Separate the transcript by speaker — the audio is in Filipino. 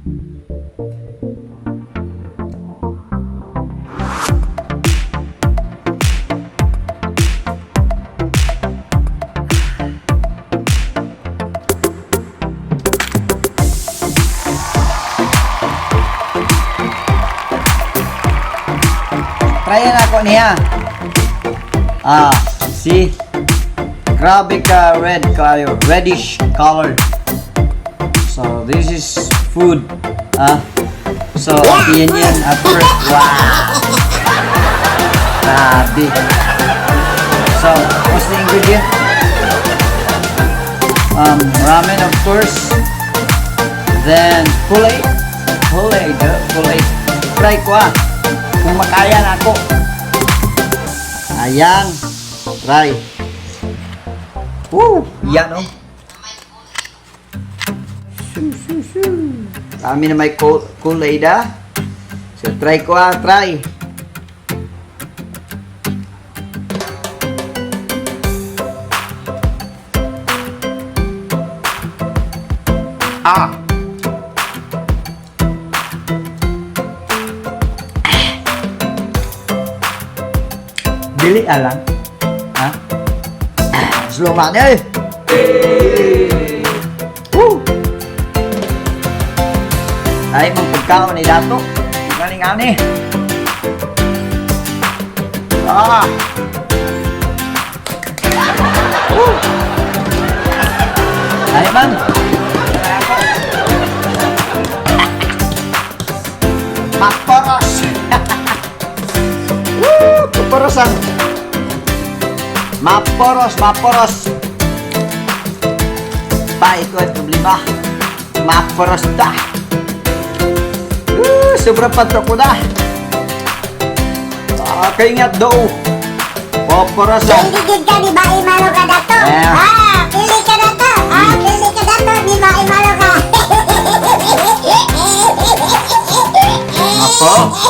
Speaker 1: Tryan ako niya. See? Grabe ka red color, reddish color. So this is food. So yan at first. Wow. Grabe. So what's the ingredient? Ramen of course. Then Kool-Aid. Try ko kung makaya na ako. Ayan. Try. Woo! Yan Kami na may Kool-Aid So try ko try. Dili lang. Slow man Woo! Ay, magpagkaon ni Dato. Galing-ani. Woo! Ay, man. Maporos. Woo! Kaporosan. Maporos. Ito ay problema. Maporos dah. Sobrang patok ko na. Kaingat daw. Maporos
Speaker 2: Hindi ka di ba imalo ka dato? Pili ka dato. Pili ka dato. Di ba imalo ka?
Speaker 1: Mapo.